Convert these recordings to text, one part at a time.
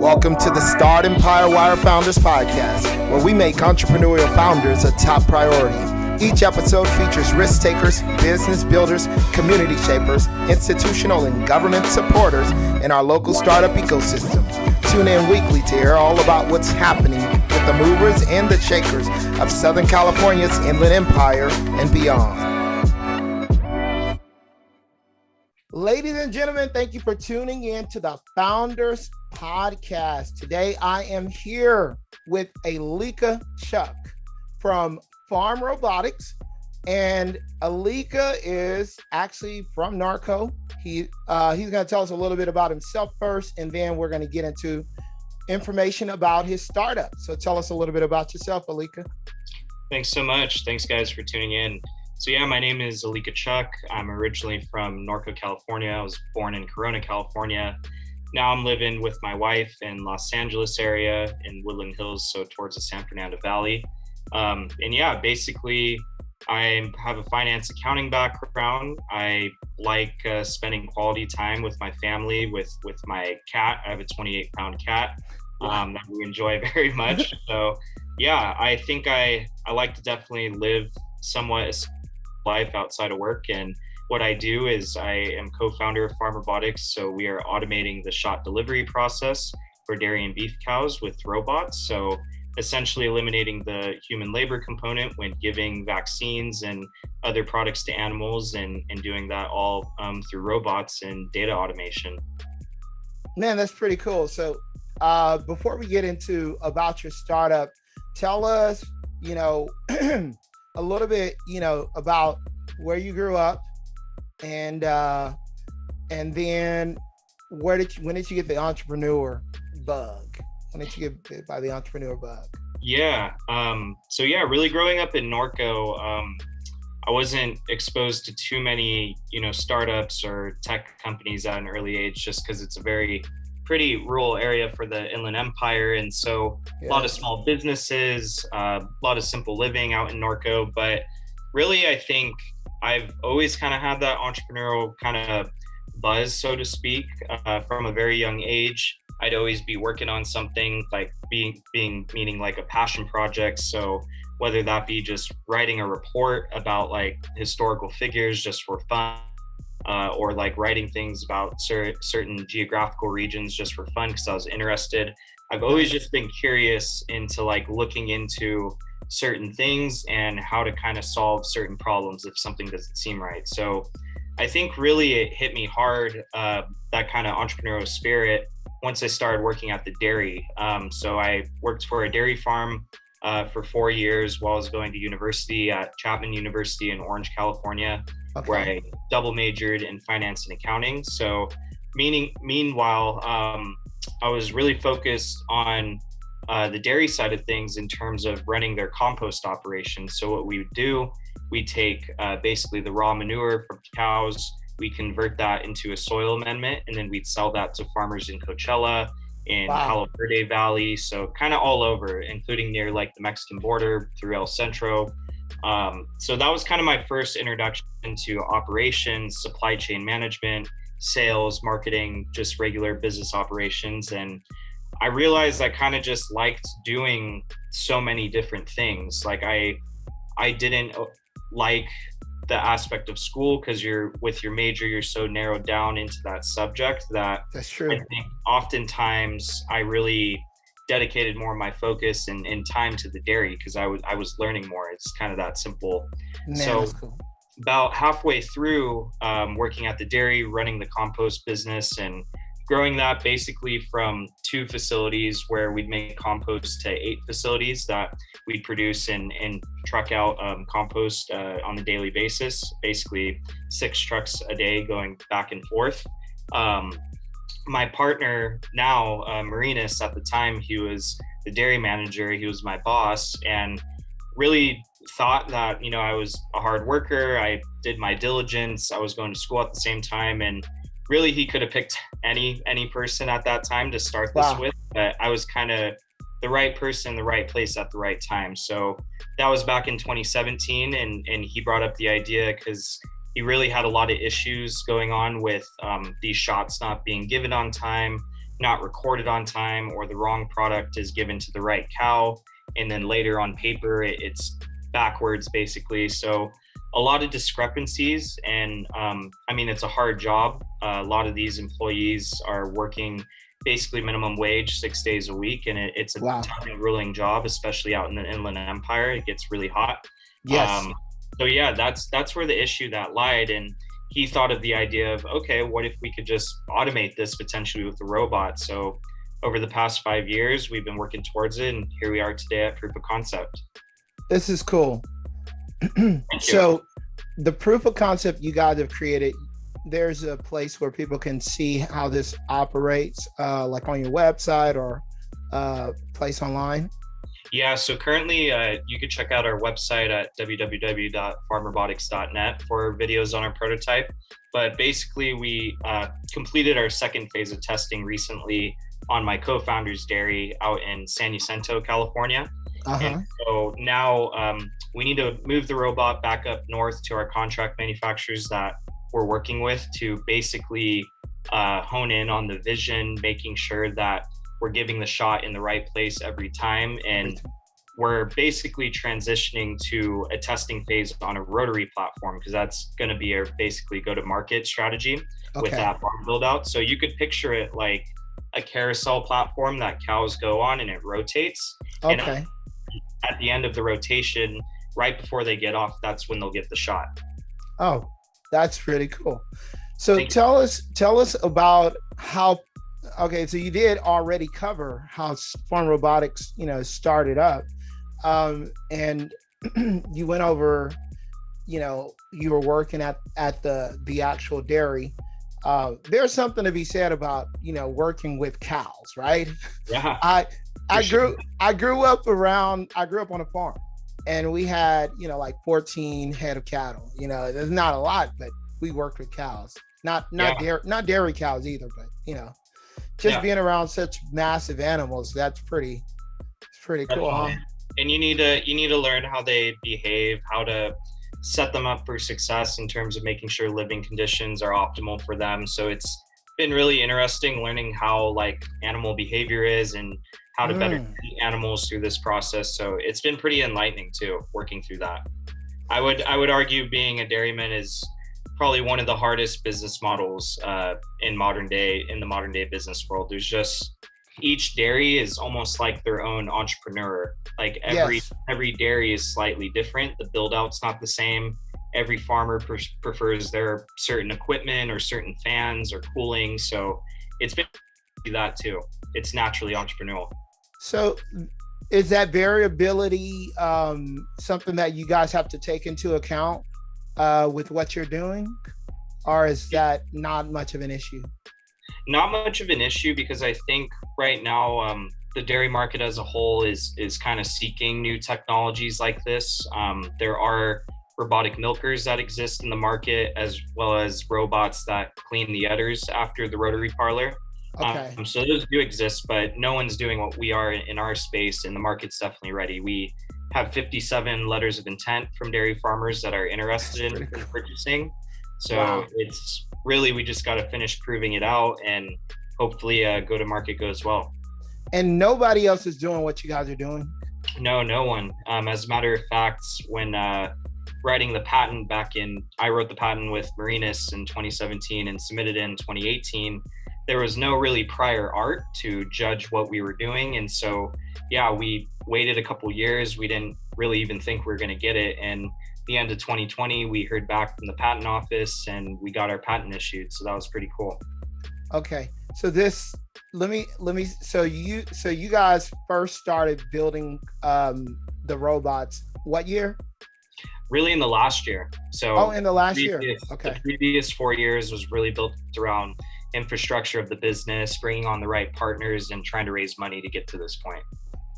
Welcome to the Startempire Wire Founders Podcast, where we make entrepreneurial founders a top priority. Each episode features risk takers, business builders, community shapers, institutional and government supporters in our local startup ecosystem. Tune in weekly to hear all about what's happening with the movers and the shakers of Southern California's Inland Empire and beyond. Ladies and gentlemen, thank you for tuning in to the Founders Podcast. Today, I am here with Alika Chuck from Pharm Robotics, and Alika is actually from Narco. He's going to tell us a little bit about himself first, and then we're going to get into information about his startup. So tell us a little bit about yourself, Alika. Thanks so much. Thanks, guys, for tuning in. So yeah, my name is Alika Chuck. I'm originally from Norco, California. I was born in Corona, California. Now I'm living with my wife in Los Angeles area in Woodland Hills, so towards the San Fernando Valley. And yeah, basically, I have a finance accounting background. I like spending quality time with my family, with my cat. I have a 28-pound cat that we enjoy very much. So yeah, I think I like to definitely live somewhat life outside of work. And what I do is I am co-founder of Pharm Robotics. So we are automating the shot delivery process for dairy and beef cows with robots. So essentially eliminating the human labor component when giving vaccines and other products to animals, and doing that all through robots and data automation. Man, that's pretty cool. So before we get into about your startup, tell us, a little bit, about where you grew up, and then when did you get the entrepreneur bug? When did you get bit by the entrepreneur bug? Yeah. So yeah, really growing up in Norco, I wasn't exposed to too many, startups or tech companies at an early age, just because it's a pretty rural area for the Inland Empire. And so a lot of small businesses, a lot of simple living out in Norco. But really, I think I've always kind of had that entrepreneurial kind of buzz, so to speak, from a very young age. I'd always be working on something, like meaning like a passion project. So whether that be just writing a report about like historical figures just for fun, or like writing things about certain geographical regions just for fun because I was interested. I've always just been curious into like looking into certain things and how to kind of solve certain problems if something doesn't seem right. So I think really it hit me hard, that kind of entrepreneurial spirit, once I started working at the dairy. So I worked for a dairy farm for 4 years while I was going to university at Chapman University in Orange, California. Okay. Where I double majored in finance and accounting. So meanwhile, I was really focused on the dairy side of things in terms of running their compost operation. So what we would do, we take basically the raw manure from cows, we convert that into a soil amendment, and then we'd sell that to farmers in Coachella, in Palo Verde Valley, so kind of all over, including near like the Mexican border through El Centro. So that was kind of my first introduction to operations, supply chain management, sales, marketing, just regular business operations. And I realized I kind of just liked doing so many different things. Like I didn't like the aspect of school because with your major, you're so narrowed down into that subject that's true. I think oftentimes I really dedicated more of my focus and time to the dairy because I was learning more. It's kind of that simple. Man, so that's cool. About halfway through working at the dairy, running the compost business and growing that basically from 2 facilities where we'd make compost to 8 facilities that we'd produce and truck out compost on a daily basis, basically 6 trucks a day going back and forth. My partner now, Marinus, at the time, he was the dairy manager, he was my boss, and really thought that, I was a hard worker. I did my diligence. I was going to school at the same time. And really, he could have picked any person at that time to start this with, but I was kind of the right person in the right place at the right time. So that was back in 2017. And he brought up the idea because he really had a lot of issues going on with these shots not being given on time. not recorded on time, or the wrong product is given to the right cow, and then later on paper it's backwards basically. So a lot of discrepancies, and I mean, it's a hard job. A lot of these employees are working basically minimum wage 6 days a week, and it's a Wow. tough and grueling job, especially out in the Inland Empire. It gets really hot. Yes. So yeah, that's where the issue that lied. And he thought of the idea of, okay, what if we could just automate this potentially with a robot? So over the past 5 years, we've been working towards it, and here we are today at proof of concept. This is cool. So the proof of concept you guys have created, there's a place where people can see how this operates, like on your website or place online. Yeah, so currently you can check out our website at www.pharmrobotics.net for videos on our prototype. But basically, we completed our second phase of testing recently on my co-founder's dairy out in San Jacinto, California. And so now we need to move the robot back up north to our contract manufacturers that we're working with to basically hone in on the vision, making sure that we're giving the shot in the right place every time. And we're basically transitioning to a testing phase on a rotary platform, because that's going to be our basically go-to-market strategy with that barn build out. So you could picture it like a carousel platform that cows go on, and it rotates. And at the end of the rotation, right before they get off, that's when they'll get the shot. Oh, that's really cool. So tell us about how, so you did already cover how Pharm Robotics, started up. And you went over, you were working at the actual dairy. There's something to be said about, working with cows, right? Yeah. I grew up on a farm, and we had, like 14 head of cattle. There's not a lot, but we worked with cows. Not dairy cows either, but just being around such massive animals, that's pretty cool, huh? And you need to learn how they behave, how to set them up for success in terms of making sure living conditions are optimal for them. So it's been really interesting learning how like animal behavior is and how to better treat animals through this process. So it's been pretty enlightening too, working through that. I would argue being a dairyman is probably one of the hardest business models in the modern day business world. There's just, each dairy is almost like their own entrepreneur. Like every dairy is slightly different. The build out's not the same. Every farmer prefers their certain equipment or certain fans or cooling. So it's been that too. It's naturally entrepreneurial. So is that variability something that you guys have to take into account with what you're doing? Or is that not much of an issue? Not much of an issue, because I think right now the dairy market as a whole is kind of seeking new technologies like this. There are robotic milkers that exist in the market, as well as robots that clean the udders after the rotary parlor. So those do exist, but no one's doing what we are in our space, and the market's definitely ready. We have 57 letters of intent from dairy farmers that are interested in purchasing. So it's really, we just got to finish proving it out, and hopefully go to market goes well. And nobody else is doing what you guys are doing? No one. As a matter of fact, when writing the patent I wrote the patent with Marinus in 2017 and submitted in 2018. There was no really prior art to judge what we were doing. And so, we waited a couple years. We didn't really even think we were going to get it. And the end of 2020, we heard back from the patent office and we got our patent issued. So that was pretty cool. Okay. So so you guys first started building the robots what year? Really in the last year. So in the last year. Okay. The previous 4 years was really built around infrastructure of the business, bringing on the right partners, and trying to raise money to get to this point.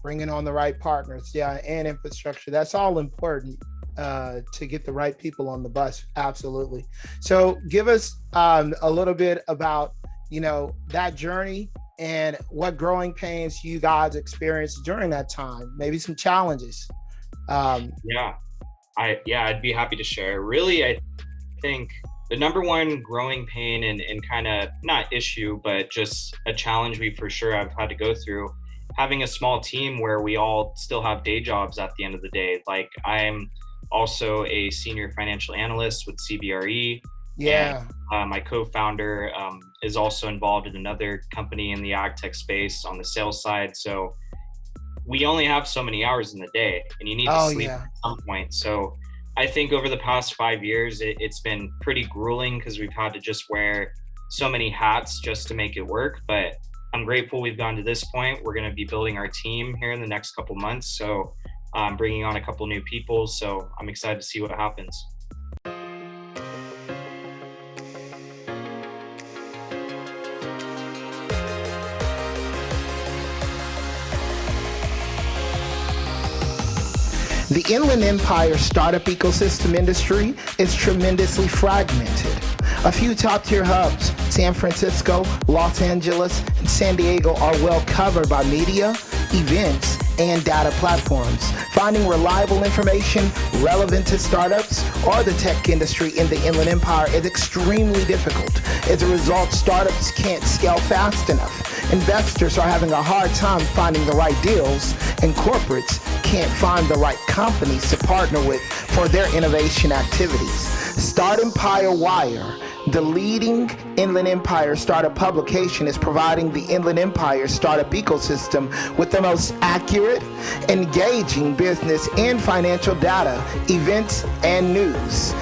Bringing on the right partners, and infrastructure. That's all important to get the right people on the bus. Absolutely. So give us a little bit about, that journey and what growing pains you guys experienced during that time, maybe some challenges. I'd be happy to share. Really, I think The number one growing pain and kind of not issue, but just a challenge we for sure have had to go through, having a small team where we all still have day jobs at the end of the day. Like I'm also a senior financial analyst with CBRE, and Yeah. my co-founder is also involved in another company in the ag tech space on the sales side. So we only have so many hours in the day, and you need to Oh, sleep yeah. at some point. So I think over the past 5 years, it's been pretty grueling because we've had to just wear so many hats just to make it work. But I'm grateful we've gotten to this point. We're going to be building our team here in the next couple months. So bringing on a couple new people. So I'm excited to see what happens. The Inland Empire startup ecosystem industry is tremendously fragmented. A few top-tier hubs, San Francisco, Los Angeles, and San Diego, are well covered by media, events, and data platforms. Finding reliable information relevant to startups or the tech industry in the Inland Empire is extremely difficult. As a result, startups can't scale fast enough. Investors are having a hard time finding the right deals, and corporates can't find the right companies to partner with for their innovation activities. Startempire Wire, the leading Inland Empire startup publication, is providing the Inland Empire startup ecosystem with the most accurate, engaging business and financial data, events, and news.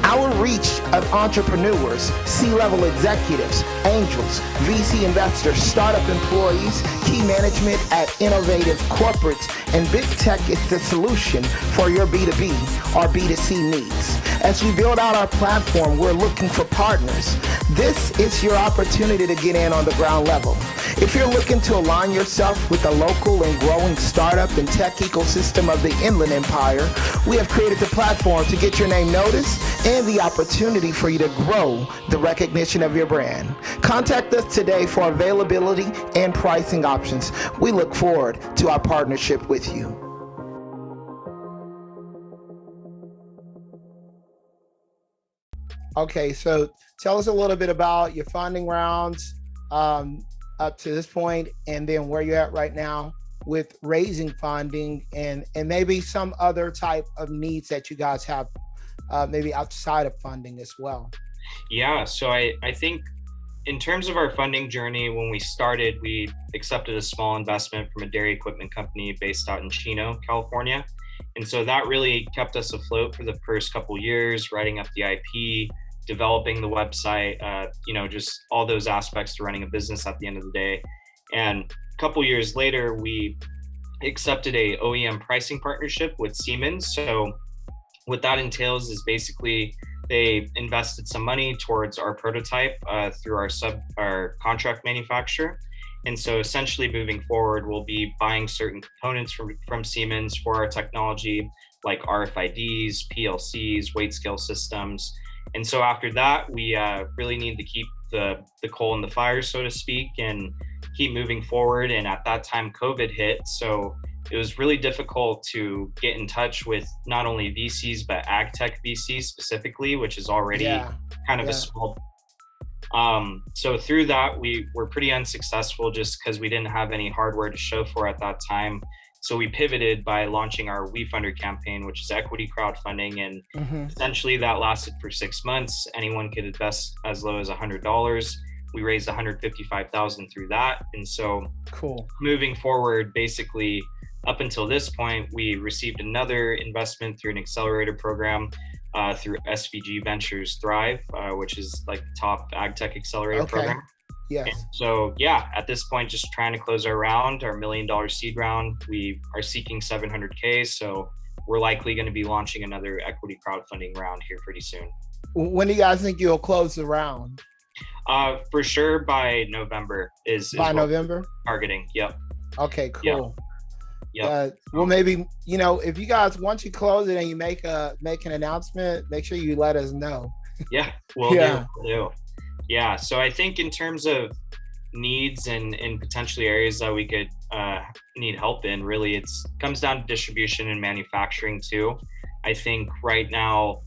Our reach of entrepreneurs, C-level executives, angels, VC investors, startup employees, key management at innovative corporates, and big tech is the solution for your B2B or B2C needs. As we build out our platform, we're looking for partners. This is your opportunity to get in on the ground level. If you're looking to align yourself with the local and growing startup and tech ecosystem of the Inland Empire, we have created the platform to get your name noticed and the opportunity for you to grow the recognition of your brand. Contact us today for availability and pricing options. We look forward to our partnership with you. Okay, so tell us a little bit about your funding rounds up to this point, and then where you're at right now with raising funding, and maybe some other type of needs that you guys have, maybe outside of funding as well. Yeah, so I think in terms of our funding journey, when we started, we accepted a small investment from a dairy equipment company based out in Chino, California. And so that really kept us afloat for the first couple years, writing up the IP, developing the website, just all those aspects to running a business at the end of the day. And a couple years later, we accepted a OEM pricing partnership with Siemens. So what that entails is basically they invested some money towards our prototype through our contract manufacturer. And so essentially moving forward, we'll be buying certain components from Siemens for our technology, like RFIDs, PLCs, weight scale systems. And so after that, we really need to keep the coal in the fire, so to speak, and keep moving forward. And at that time, COVID hit. So it was really difficult to get in touch with not only VCs, but ag tech VCs specifically, which is already kind of a small. So through that, we were pretty unsuccessful just because we didn't have any hardware to show for at that time. So we pivoted by launching our WeFunder campaign, which is equity crowdfunding. And essentially that lasted for 6 months. Anyone could invest as low as $100. We raised $155,000 through that. And so moving forward, basically up until this point, we received another investment through an accelerator program through SVG Ventures Thrive, which is like the top ag tech accelerator program. Yes. And so, at this point, just trying to close our round, our $1 million seed round. We are seeking 700K. So we're likely going to be launching another equity crowdfunding round here pretty soon. When do you guys think you'll close the round? For sure by November is by November targeting. Yep. Okay, cool. Yep. Well, maybe, if you guys, once you close it and you make an announcement, make sure you let us know. Yeah, we'll do. Yeah, so I think in terms of needs and potentially areas that we could need help in, really it comes down to distribution and manufacturing too. I think right now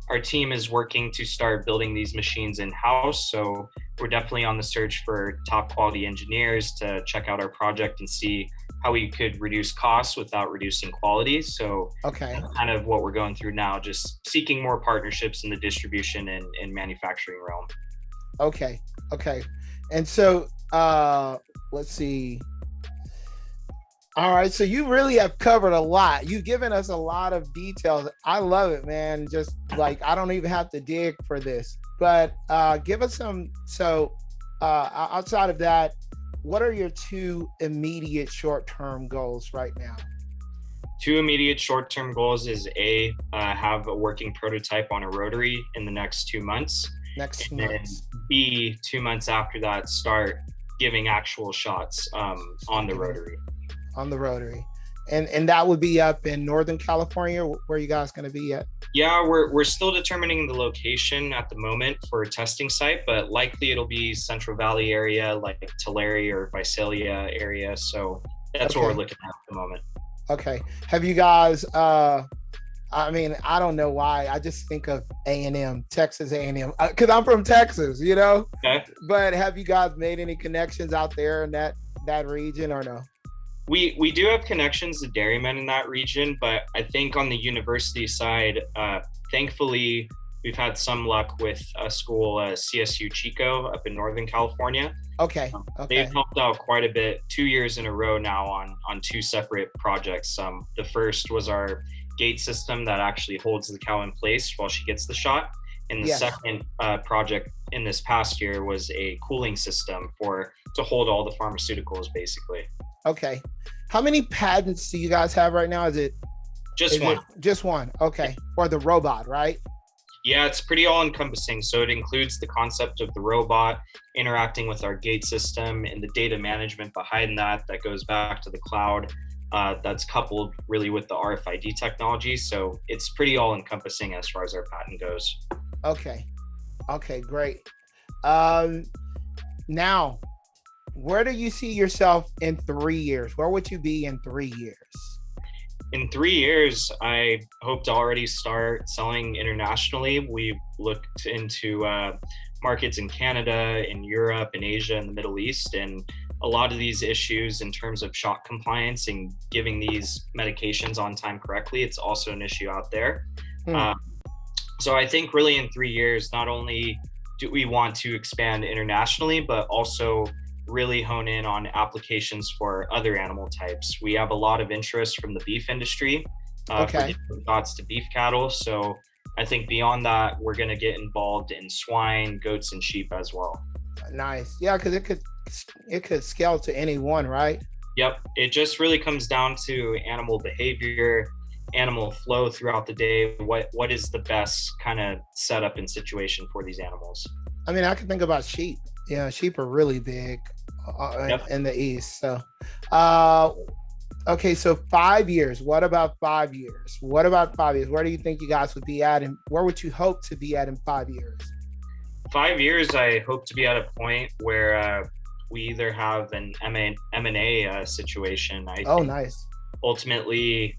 our team is working to start building these machines in-house. So we're definitely on the search for top quality engineers to check out our project and see how we could reduce costs without reducing quality. So Okay. that's kind of what we're going through now, just seeking more partnerships in the distribution and manufacturing realm. Okay. Okay. And so let's see. All right. So you really have covered a lot. You've given us a lot of details. I love it, man. Just like I don't even have to dig for this. But give us some. So outside of that, what are your two immediate short-term goals right now? Two immediate short-term goals is have a working prototype on a rotary in the next 2 months. Next And month. then B, 2 months after that, start giving actual shots on the rotary. On the rotary. And that would be up in Northern California. Where are you guys going to be at? Yeah, we're still determining the location at the moment for a testing site, but likely it'll be Central Valley area, like Tulare or Visalia area. So that's what we're looking at the moment. Okay. Have you guys, I mean, I don't know why. I just think of A&M, Texas A&M, because I'm from Texas, you know? Okay. But have you guys made any connections out there in that region or no? We do have connections to dairymen in that region, but I think on the university side, thankfully, we've had some luck with a school, CSU Chico, up in Northern California. Okay. They've helped out quite a bit, 2 years in a row now on two separate projects. The first was our gate system that actually holds the cow in place while she gets the shot. And the second project in this past year was a cooling system to hold all the pharmaceuticals, basically. Okay. How many patents do you guys have right now? Is it one? Just one. Okay. For the robot, right? Yeah, it's pretty all encompassing. So it includes the concept of the robot interacting with our gate system and the data management behind that goes back to the cloud. That's coupled really with the RFID technology. So it's pretty all encompassing as far as our patent goes. Okay. Okay, great. Now, where do you see yourself in 3 years? Where would you be in 3 years? In 3 years, I hope to already start selling internationally. We've looked into markets in Canada, in Europe, in Asia, and the Middle East. And a lot of these issues in terms of shot compliance and giving these medications on time correctly, it's also an issue out there. So I think really in 3 years, not only do we want to expand internationally, but also really hone in on applications for other animal types. We have a lot of interest from the beef industry for different shots to beef cattle. So I think beyond that, we're going to get involved in swine, goats, and sheep as well. Nice. Yeah, because it could scale to any one, right? Yep. It just really comes down to animal behavior, animal flow throughout the day. What is the best kind of setup and situation for these animals? I mean, I can think about sheep. Yeah, sheep are really big in the East. So, okay, so 5 years. What about 5 years? What about 5 years? Where do you think you guys would be at, and where would you hope to be at in 5 years? 5 years, I hope to be at a point where we either have an M&A situation. Nice. Ultimately,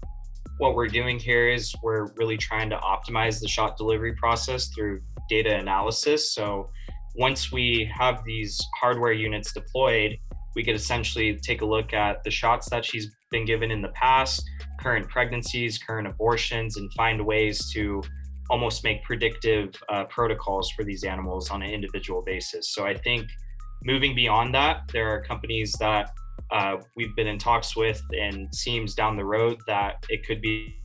what we're doing here is we're really trying to optimize the shot delivery process through data analysis. So once we have these hardware units deployed, we could essentially take a look at the shots that she's been given in the past, current pregnancies, current abortions, and find ways to almost make predictive protocols for these animals on an individual basis. So I think moving beyond that, there are companies that we've been in talks with and seems down the road that it could be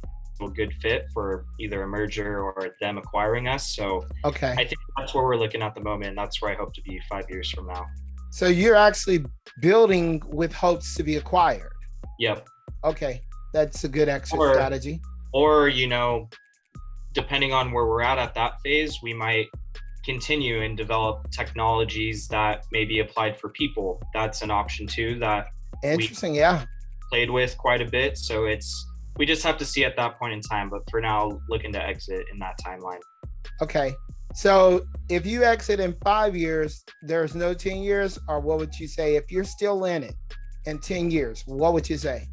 a good fit for either a merger or them acquiring us. So I think that's where we're looking at the moment. That's where I hope to be 5 years from now. So you're actually building with hopes to be acquired. Yep. Okay. That's a good exit strategy. Or, depending on where we're at that phase, we might continue and develop technologies that may be applied for people. That's an option too that we played with quite a bit. So we just have to see at that point in time, but for now, looking to exit in that timeline. Okay. So if you exit in 5 years, there's no 10 years, or what would you say? If you're still in it in 10 years, what would you say?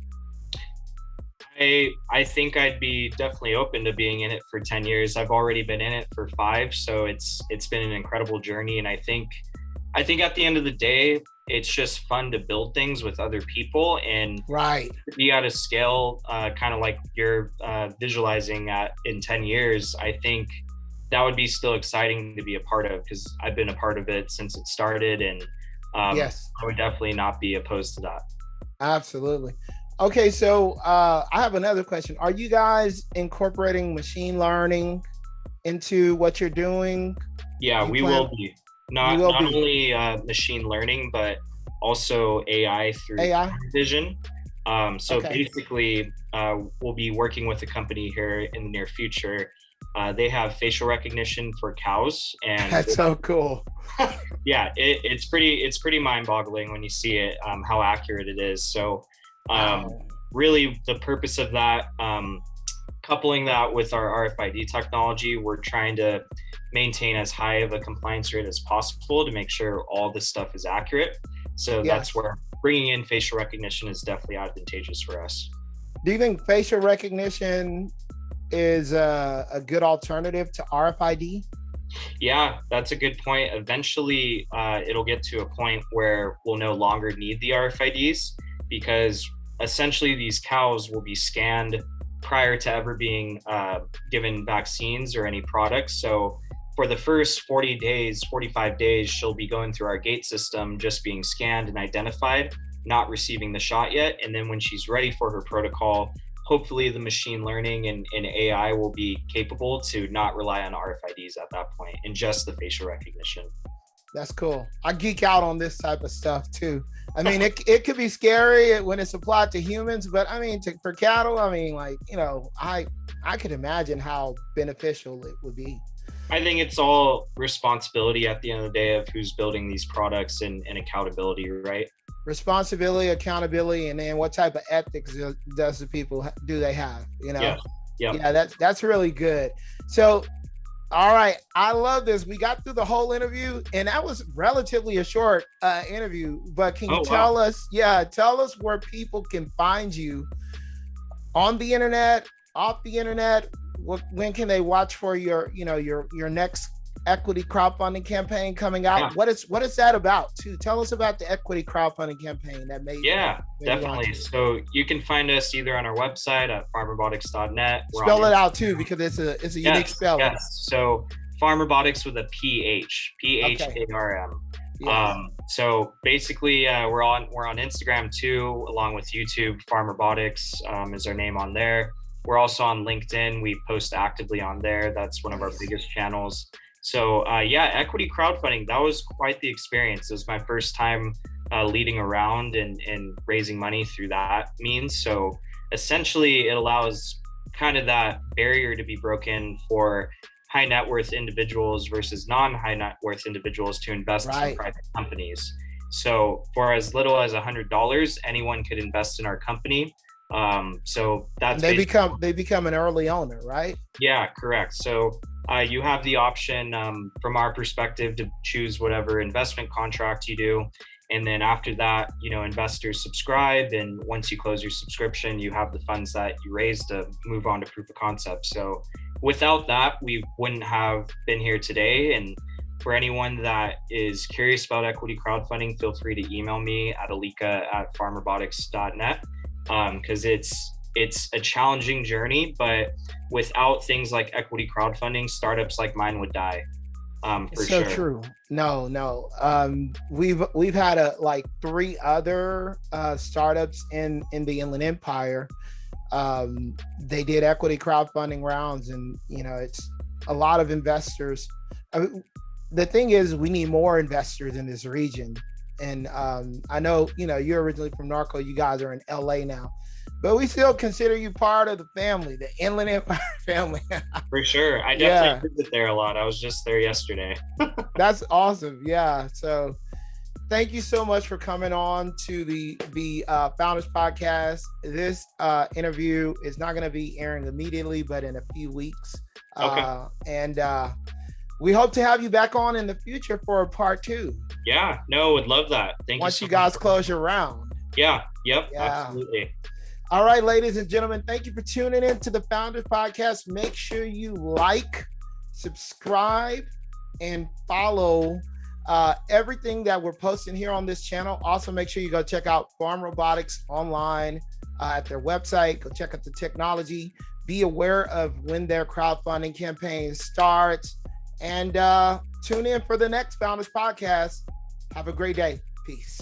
I think I'd be definitely open to being in it for 10 years. I've already been in it for 5, so it's been an incredible journey. And I think at the end of the day, it's just fun to build things with other people and Right. be at a scale, kind of like you're visualizing at in 10 years. I think that would be still exciting to be a part of, because I've been a part of it since it started, and Yes, I would definitely not be opposed to that. absolutely. Okay, so I have another question. Are you guys incorporating machine learning into what you're doing? Yeah, You we plan- will be. You Not will not be only machine learning, but also AI through AI. vision. So Okay. basically, we'll be working with a company here in the near future. They have facial recognition for cows, and That's so cool. yeah, it's pretty mind-boggling when you see it, how accurate it is. So Wow. really the purpose of that, coupling that with our RFID technology, we're trying to maintain as high of a compliance rate as possible to make sure all this stuff is accurate. So Yes. that's where bringing in facial recognition is definitely advantageous for us. Do you think facial recognition is a good alternative to RFID? Yeah, that's a good point. Eventually, it'll get to a point where we'll no longer need the RFIDs, because essentially these cows will be scanned prior to ever being given vaccines or any products. So for the first 40 days, 45 days, she'll be going through our gate system, just being scanned and identified, not receiving the shot yet. And then when she's ready for her protocol, hopefully the machine learning and AI will be capable to not rely on RFIDs at that point and just the facial recognition. That's cool. I geek out on this type of stuff too. I mean, it could be scary when it's applied to humans, but I mean, for cattle, I mean, like, I could imagine how beneficial it would be. I think it's all responsibility at the end of the day of who's building these products, and accountability, right? Responsibility, accountability, and then what type of ethics does the people do they have? Yeah. Yeah, that's really good. So, all right, I love this. We got through the whole interview, and that was relatively a short interview. But can you tell us where people can find you on the internet, off the internet? When can they watch for your next equity crowdfunding campaign coming out? Yeah. What is that about too? Tell us about the equity crowdfunding campaign that made. Yeah, definitely. So you can find us either on our website at pharmrobotics.net. Spell it out too, because it's a unique spelling. Yes. So Pharm Robotics with a PHARM. Yes. So basically, we're on Instagram too, along with YouTube. Pharm Robotics is our name on there. We're also on LinkedIn. We post actively on there. That's one of our biggest channels. So equity crowdfunding, that was quite the experience. It was my first time leading around and raising money through that means. So essentially it allows kind of that barrier to be broken for high net worth individuals versus non-high net worth individuals to invest in private companies. So for as little as $100, anyone could invest in our company. So that's they become an early owner, right? Yeah, correct. So you have the option, from our perspective, to choose whatever investment contract you do. And then after that, investors subscribe. And once you close your subscription, you have the funds that you raised to move on to proof of concept. So without that, we wouldn't have been here today. And for anyone that is curious about equity crowdfunding, feel free to email me at alika@pharmrobotics.net. Because it's a challenging journey, but without things like equity crowdfunding, startups like mine would die. For so sure. True. No. We've had 3 other startups in the Inland Empire. They did equity crowdfunding rounds, and it's a lot of investors. The thing is, we need more investors in this region. And I know, you're originally from Norco. You guys are in LA now, but we still consider you part of the family, the Inland Empire family. For sure. I definitely visit there a lot. I was just there yesterday. That's awesome. Yeah. So thank you so much for coming on to the Founders Podcast. This interview is not going to be airing immediately, but in a few weeks. Okay. And we hope to have you back on in the future for a part 2. Yeah, no, would love that. Thank you. Once you guys close your round. Yeah, yep, absolutely. All right, ladies and gentlemen, thank you for tuning in to the Founders Podcast. Make sure you like, subscribe, and follow everything that we're posting here on this channel. Also, make sure you go check out Pharm Robotics Online at their website. Go check out the technology. Be aware of when their crowdfunding campaign starts. And tune in for the next Founders Podcast. Have a great day. Peace.